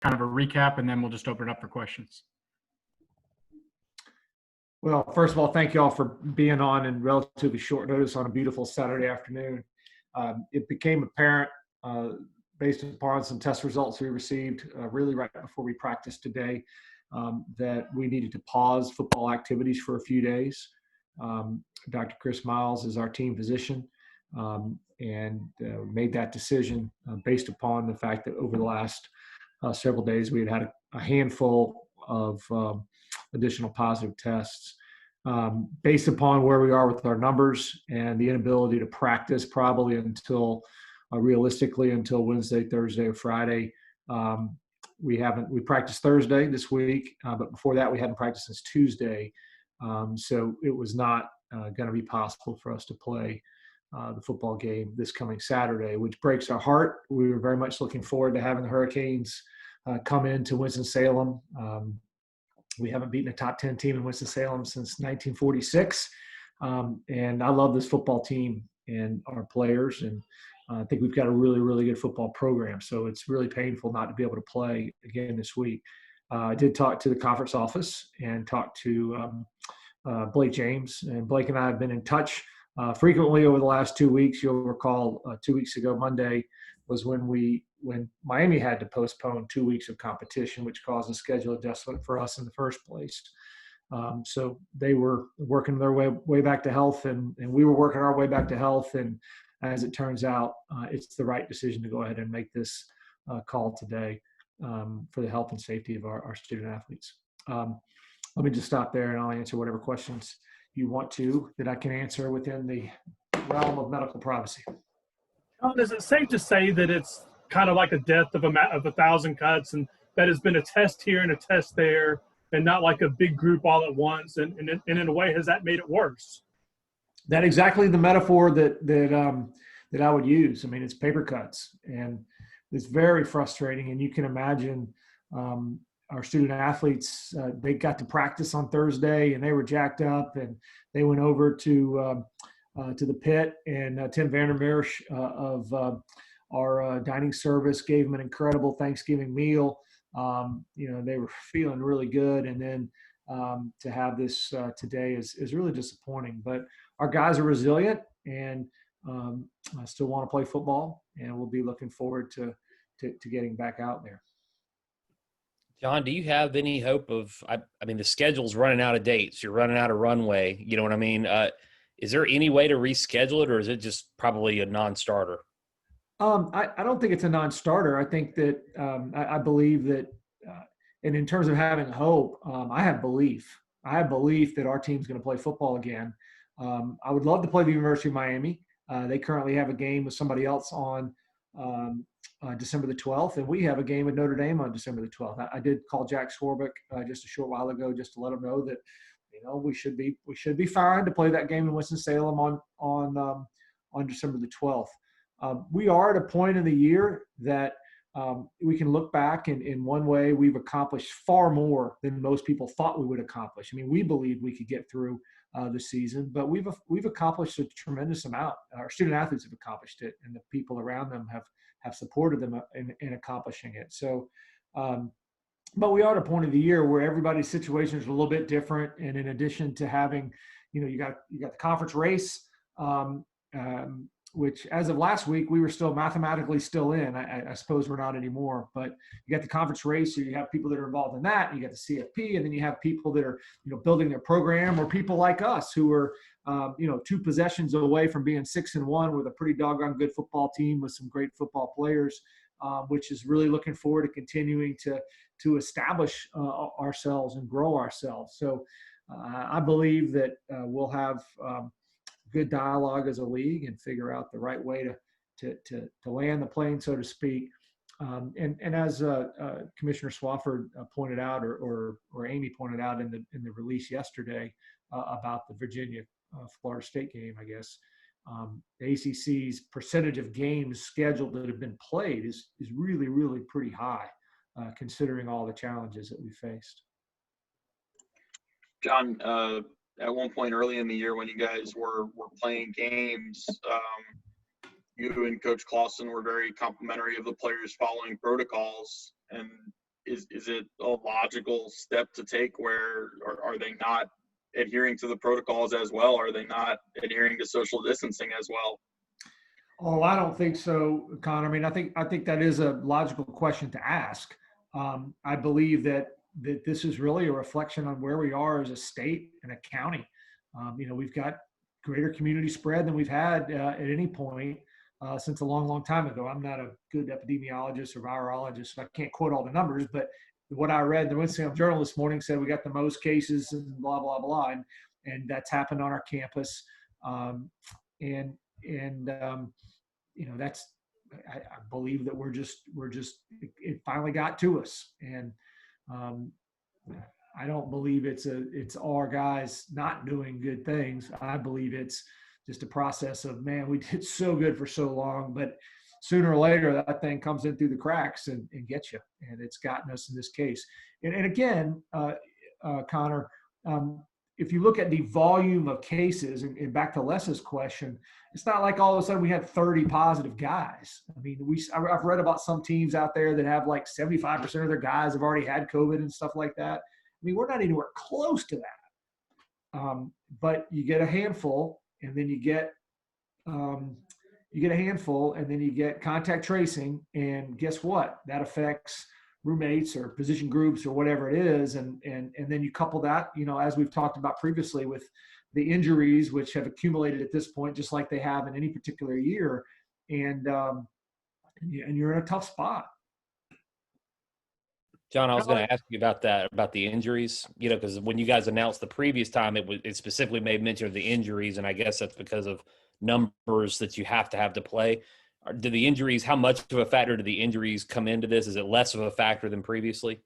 kind of a recap, and then we'll just open it up for questions. Well, first of all, thank you all for being on in relatively short notice on a beautiful Saturday afternoon. It became apparent based upon some test results we received really right before we practiced today that we needed to pause football activities for a few days. Dr. Chris Miles is our team physician and made that decision based upon the fact that over the last several days we had a handful of additional positive tests. Based upon where we are with our numbers and the inability to practice probably until realistically until Wednesday, Thursday, or Friday. We practiced Thursday this week, but before that we hadn't practiced since Tuesday. So it was not going to be possible for us to play the football game this coming Saturday, which breaks our heart. We were very much looking forward to having the Hurricanes come into Winston-Salem. We haven't beaten a top 10 team in Winston-Salem since 1946. And I love this football team and our players. And I think we've got a really, really good football program. So it's really painful not to be able to play again this week. I did talk to the conference office and talk to Blake James. And Blake and I have been in touch frequently over the last 2 weeks. You'll recall 2 weeks ago, Monday, was when Miami had to postpone 2 weeks of competition, which caused a schedule adjustment for us in the first place. So they were working their way back to health, and we were working our way back to health. And as it turns out, it's the right decision to go ahead and make this call today for the health and safety of our student athletes. Let me just stop there, and I'll answer whatever questions you want to that I can answer within the realm of medical privacy. Is it safe to say that it's kind of like a death of 1,000 cuts, and that has been a test here and a test there, and not like a big group all at once? And in a way, has that made it worse? That's exactly the metaphor that I would use. I mean, it's paper cuts, and it's very frustrating. And you can imagine our student athletes, they got to practice on Thursday, and they were jacked up, and they went over to the pit, and Tim Vandermeersch of our dining service gave them an incredible Thanksgiving meal. They were feeling really good, and then to have this today is really disappointing. But our guys are resilient, and I still want to play football, and we'll be looking forward to getting back out there. John, do you have any hope of – I mean, the schedule's running out of dates. You're running out of runway. You know what I mean? Is there any way to reschedule it, or is it just probably a non-starter? I don't think it's a non-starter. I think that I believe that and in terms of having hope, I have belief. I have belief that our team's going to play football again. I would love to play the University of Miami. They currently have a game with somebody else on December the 12th, and we have a game with Notre Dame on December the 12th. I did call Jack Swarbrick just a short while ago just to let him know that we should be fine to play that game in Winston-Salem on December the 12th. We are at a point in the year that we can look back and in one way we've accomplished far more than most people thought we would accomplish. I mean, we believed we could get through the season, but we've accomplished a tremendous amount. Our student athletes have accomplished it, and the people around them have supported them in accomplishing it. So, but we are at a point of the year where everybody's situation is a little bit different. And in addition to having, you got the conference race, which as of last week, we were still mathematically still in. I suppose we're not anymore, but you got the conference race, so you have people that are involved in that, and you got the CFP, and then you have people that are, building their program, or people like us who are, 2 possessions away from being 6-1 with a pretty doggone good football team with some great football players, which is really looking forward to continuing to establish ourselves and grow ourselves. So I believe that we'll have good dialogue as a league and figure out the right way to land the plane, so to speak. And as Commissioner Swafford pointed out, or Amy pointed out in the release yesterday about the Virginia Florida State game, I guess the ACC's percentage of games scheduled that have been played is really, really pretty high, considering all the challenges that we faced. John, at one point early in the year when you guys were playing games, you and Coach Clausen were very complimentary of the players following protocols. And is it a logical step to take where are they not adhering to the protocols as well? Are they not adhering to social distancing as well? Oh, I don't think so, Connor. I mean, I think that is a logical question to ask. I believe that this is really a reflection on where we are as a state and a county. We've got greater community spread than we've had at any point since a long, long time ago. I'm not a good epidemiologist or virologist, so I can't quote all the numbers, but what I read in the Winston Journal this morning said we got the most cases and blah, blah, blah. And that's happened on our campus. Um, and, and, that's, I believe that it finally got to us. And um, I don't believe it's our guys not doing good things. I believe it's just a process of, man, we did so good for so long, but sooner or later that thing comes in through the cracks and gets you. And it's gotten us in this case. And again, Connor, if you look at the volume of cases, and back to Les's question, it's not like all of a sudden we had 30 positive guys. I mean, I've read about some teams out there that have like 75% of their guys have already had COVID and stuff like that. I mean, we're not anywhere close to that. But you get a handful, and then you get a handful, and then you get contact tracing, and guess what? That affects roommates or position groups or whatever it is, and then you couple that, as we've talked about previously, with the injuries which have accumulated at this point, just like they have in any particular year, and you're in a tough spot. John, I was going to ask you about that, about the injuries, because when you guys announced the previous time, it specifically made mention of the injuries, and I guess that's because of numbers that you have to play. Do the injuries, how much of a factor do the injuries come into this? Is it less of a factor than previously?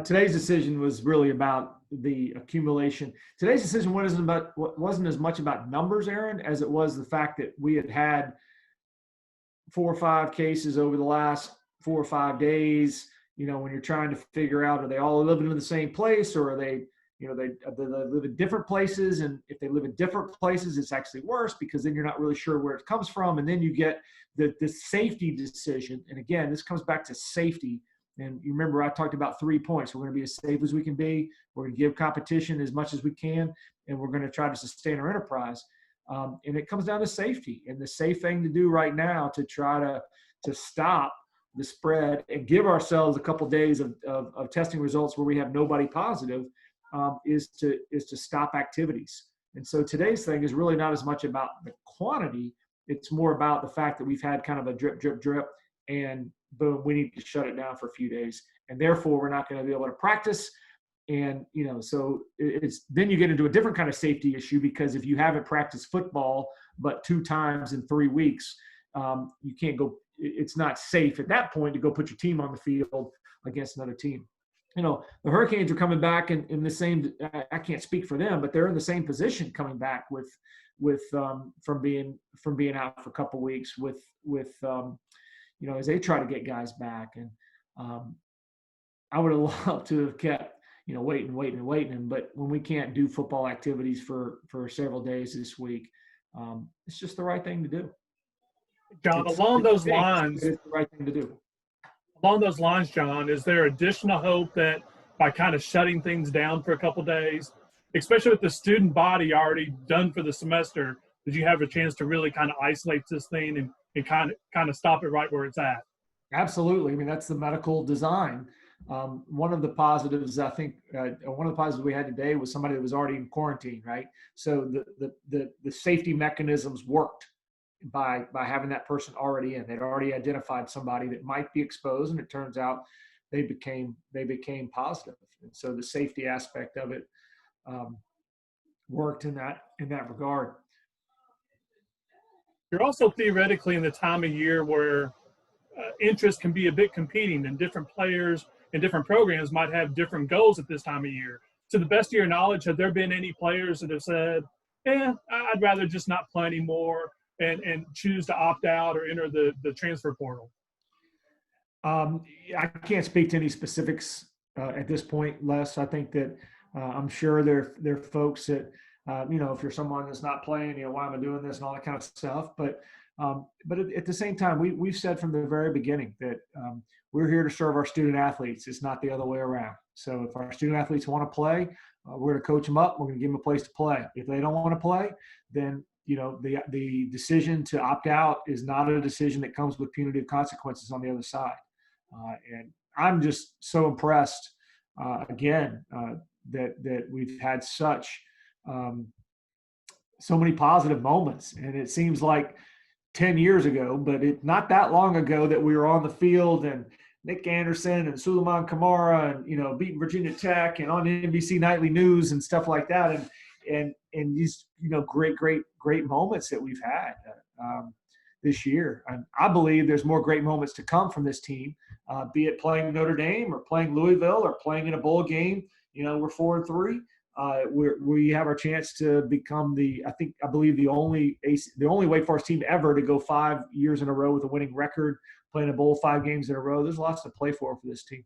Today's decision was really about the accumulation. Today's decision wasn't as much about numbers, Aaron, as it was the fact that we had 4 or 5 cases over the last 4 or 5 days. When you're trying to figure out, are they all living in the same place, or are they live in different places? And if they live in different places, it's actually worse, because then you're not really sure where it comes from. And then you get the safety decision. And again, this comes back to safety. And you remember I talked about 3 points. We're going to be as safe as we can be. We're going to give competition as much as we can. And we're going to try to sustain our enterprise. And it comes down to safety. And the safe thing to do right now to try to stop the spread and give ourselves a couple of days of testing results where we have nobody positive is to stop activities. And so today's thing is really not as much about the quantity. It's more about the fact that we've had kind of a drip, drip, drip, and boom, we need to shut it down for a few days. And therefore we're not going to be able to practice. And, so it's, then you get into a different kind of safety issue, because if you haven't practiced football, but 2 times in 3 weeks, you can't go, it's not safe at that point to go put your team on the field against another team. The Hurricanes are coming back in the same, I can't speak for them, but they're in the same position coming back from being out for a couple of weeks as they try to get guys back. And I would have loved to have kept, waiting. But when we can't do football activities for several days this week, it's just the right thing to do. John, along those lines, it's the right thing to do. Along those lines, John, is there additional hope that by kind of shutting things down for a couple of days, especially with the student body already done for the semester, did you have a chance to really kind of isolate this thing and kind of stop it right where it's at? Absolutely. I mean, that's the medical design. One of the positives, I think, one of the positives we had today was somebody that was already in quarantine, right? So the safety mechanisms worked by having that person already in. They'd already identified somebody that might be exposed, and it turns out they became positive. And so the safety aspect of it worked in that regard. You're also theoretically in the time of year where interest can be a bit competing, and different players and different programs might have different goals at this time of year. To the best of your knowledge, have there been any players that have said, I'd rather just not play anymore, and choose to opt out or enter the transfer portal? I can't speak to any specifics at this point, Les. I think that I'm sure there are folks that, if you're someone that's not playing, why am I doing this and all that kind of stuff. But But at the same time, we've said from the very beginning that we're here to serve our student athletes. It's not the other way around. So if our student athletes want to play, we're going to coach them up. We're going to give them a place to play. If they don't want to play, then the decision to opt out is not a decision that comes with punitive consequences on the other side. And I'm just so impressed again that we've had such so many positive moments, and it seems like 10 years ago, but it's not that long ago that we were on the field and Nick Anderson and Suleiman Kamara and, beating Virginia Tech and on NBC Nightly News and stuff like that. And these, great moments that we've had this year. And I believe there's more great moments to come from this team, be it playing Notre Dame or playing Louisville or playing in a bowl game. We're 4-3. We have our chance to become I believe the only Wake Forest team ever to go 5 years in a row with a winning record, playing a bowl 5 games in a row. There's lots to play for this team.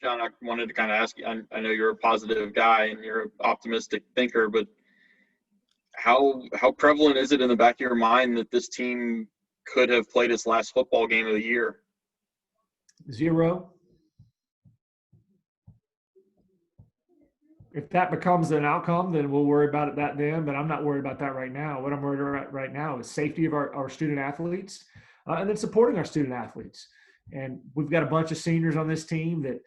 John, I wanted to kind of ask you, I know you're a positive guy and you're an optimistic thinker, but how prevalent is it in the back of your mind that this team could have played its last football game of the year? 0. If that becomes an outcome, then we'll worry about it then, but I'm not worried about that right now. What I'm worried about right now is safety of our student athletes and then supporting our student athletes. And we've got a bunch of seniors on this team that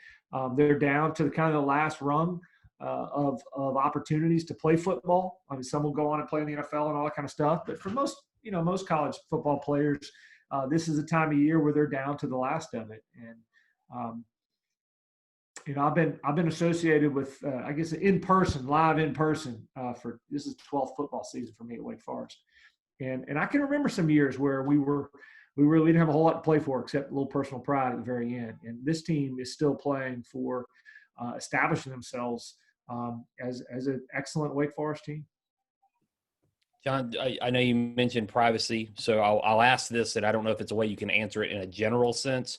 they're down to the kind of the last rung of opportunities to play football. I mean, some will go on and play in the NFL and all that kind of stuff. But for most college football players, this is a time of year where they're down to the last of it. And I've been associated with I guess live in person for this is 12th football season for me at Wake Forest, and I can remember some years where we really didn't have a whole lot to play for except a little personal pride at the very end. And this team is still playing for establishing themselves as an excellent Wake Forest team. John, I know you mentioned privacy, so I'll ask this, and I don't know if it's a way you can answer it in a general sense.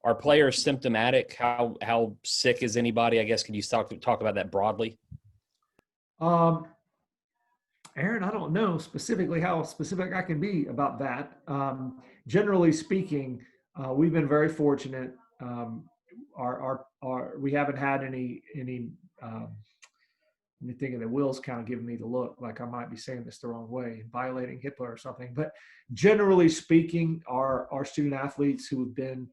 Are players symptomatic? How sick is anybody? I guess, can you talk about that broadly? Aaron, I don't know specifically how specific I can be about that. Generally speaking, we've been very fortunate. We haven't had any. Let me think of the Will's kind of giving me the look like I might be saying this the wrong way, violating HIPAA or something. But generally speaking, our student athletes who have been,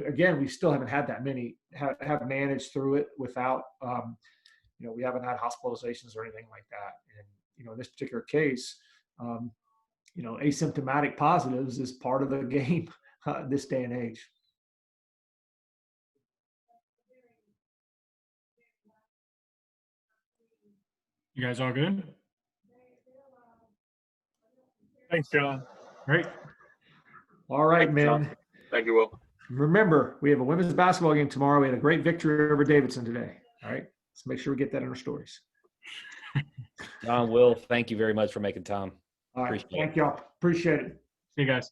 again, we still haven't had that many have managed through it without, we haven't had hospitalizations or anything like that. And, in this particular case, asymptomatic positives is part of the game this day and age. You guys all good? Thanks, John. Great. All right, Thank you, man. John. Thank you, Will. Remember, we have a women's basketball game tomorrow. We had a great victory over Davidson today. All right. Let's make sure we get that in our stories. John, Will, thank you very much for making time. All right. Appreciate it. Thank y'all. Appreciate it. See you guys.